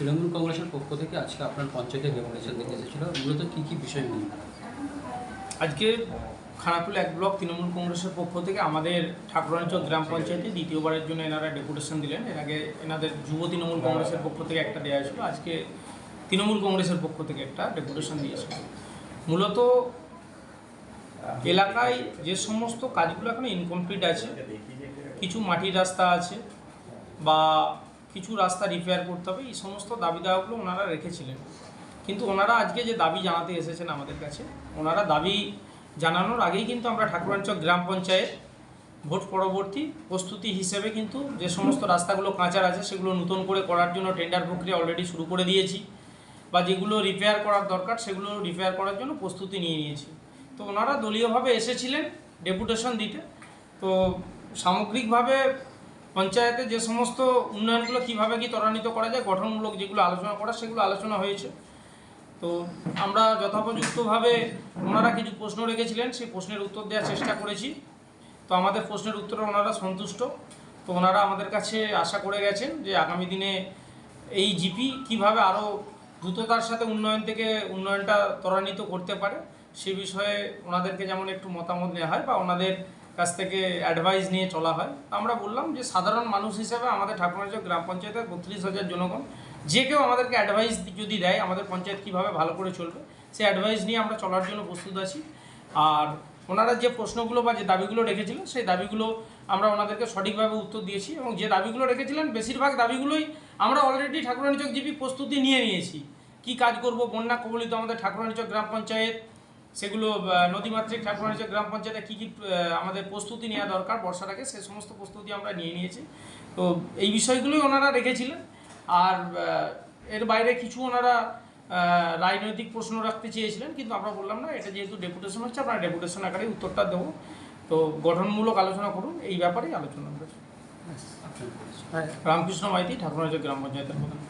তৃণমূল কংগ্রেসের পক্ষ থেকে আজকে আপনার পঞ্চায়েতে ডেপুটেশন দিতে এসেছিল, মূলত কী কী বিষয় নিয়ে? আজকে খানাকুল 1 ব্লক তৃণমূল কংগ্রেসের পক্ষ থেকে আমাদের ঠাকুরানীচক গ্রাম পঞ্চায়েতে দ্বিতীয়বারের জন্য এনারা ডেপুটেশন দিলেন। এর আগে এনাদের যুব তৃণমূল কংগ্রেসের পক্ষ থেকে একটা দেওয়া হয়েছিল, আজকে তৃণমূল কংগ্রেসের পক্ষ থেকে একটা ডেপুটেশন দিয়েছিল। মূলত এলাকায় যে সমস্ত কাজগুলো এখনো ইনকমপ্লিট আছে, কিছু মাটির রাস্তা আছে বা কিছু রাস্তা রিপেয়ার করতে হবে, এই সমস্ত দাবি দাওয়াগুলো ওনারা রেখেছিলেন। কিন্তু ওনারা আজকে যে দাবি জানাতে এসেছেন আমাদের কাছে, ওনারা দাবি জানানোর আগেই কিন্তু আমরা ঠাকুরানীচক গ্রাম পঞ্চায়েত ভোট পরবর্তী প্রস্তুতি হিসেবে কিন্তু যে সমস্ত রাস্তাগুলো কাঁচার আছে সেগুলো নতুন করে করার জন্য টেন্ডার প্রক্রিয়া অলরেডি শুরু করে দিয়েছি, বা যেগুলো রিপেয়ার করার দরকার সেগুলো রিপেয়ার করার জন্য প্রস্তুতি নিয়ে নিয়েছি। তো ওনারা দলীয়ভাবে এসেছিলেন ডেপুটেশন দিতে। তো সামগ্রিকভাবে পঞ্চায়েতে যে সমস্ত উন্নয়নগুলো কীভাবে কি ত্বরান্বিত করা যায়, গঠনমূলক যেগুলো আলোচনা করা সেগুলো আলোচনা হয়েছে। তো আমরা যথোপযুক্তভাবে ওনারা কিছু প্রশ্ন রেখেছিলেন, সেই প্রশ্নের উত্তর দেওয়ার চেষ্টা করেছি। তো আমাদের প্রশ্নের উত্তরে ওনারা সন্তুষ্ট। তো ওনারা আমাদের কাছে আশা করে গেছেন যে আগামী দিনে এই জিপি কীভাবে আরও দ্রুততার সাথে উন্নয়নটা ত্বরান্বিত করতে পারে সে বিষয়ে ওনাদেরকে যেমন একটু মতামত নেওয়া হয় বা ওনাদের কাছ থেকে অ্যাডভাইস নিয়ে চলা হয়। আমরা বললাম যে সাধারণ মানুষ হিসেবে আমাদের ঠাকুরানীচক গ্রাম পঞ্চায়েতের 32,000 জনগণ যে কেউ আমাদেরকে অ্যাডভাইস যদি দেয় আমাদের পঞ্চায়েত কীভাবে ভালো করে চলবে, সেই অ্যাডভাইস নিয়ে আমরা চলার জন্য প্রস্তুত আছি। আর ওনারা যে প্রশ্নগুলো বা যে দাবিগুলো রেখেছিলেন সেই দাবিগুলো আমরা ওনাদেরকে সঠিকভাবে উত্তর দিয়েছি, এবং যে দাবিগুলো রেখেছিলেন বেশিরভাগ দাবিগুলোই আমরা অলরেডি ঠাকুরানীচক জিপি প্রস্তুতি নিয়ে নিয়েছি। কী কাজ করব, বন্যা কবলিত আমাদের ঠাকুরানীচক গ্রাম পঞ্চায়েত, সেগুলো নদীমাতৃক ঠাকুরানীচক গ্রাম পঞ্চায়েতে কী কী আমাদের প্রস্তুতি নেওয়া দরকার বর্ষার আগে, সে সমস্ত প্রস্তুতি আমরা নিয়ে নিয়েছি। তো এই বিষয়গুলোই ওনারা রেখেছিলেন। আর এর বাইরে কিছু ওনারা রাজনৈতিক প্রশ্ন রাখতে চেয়েছিলেন, কিন্তু আমরা বললাম না, এটা যেহেতু ডেপুটেশন হচ্ছে আপনারা ডেপুটেশন আকারে উত্তরটা দেবো। তো গঠনমূলক আলোচনা করুন, এই ব্যাপারেই আলোচনা করেছি। রামকৃষ্ণ মাইতি, ঠাকুরানীচক গ্রাম পঞ্চায়েতের প্রধান।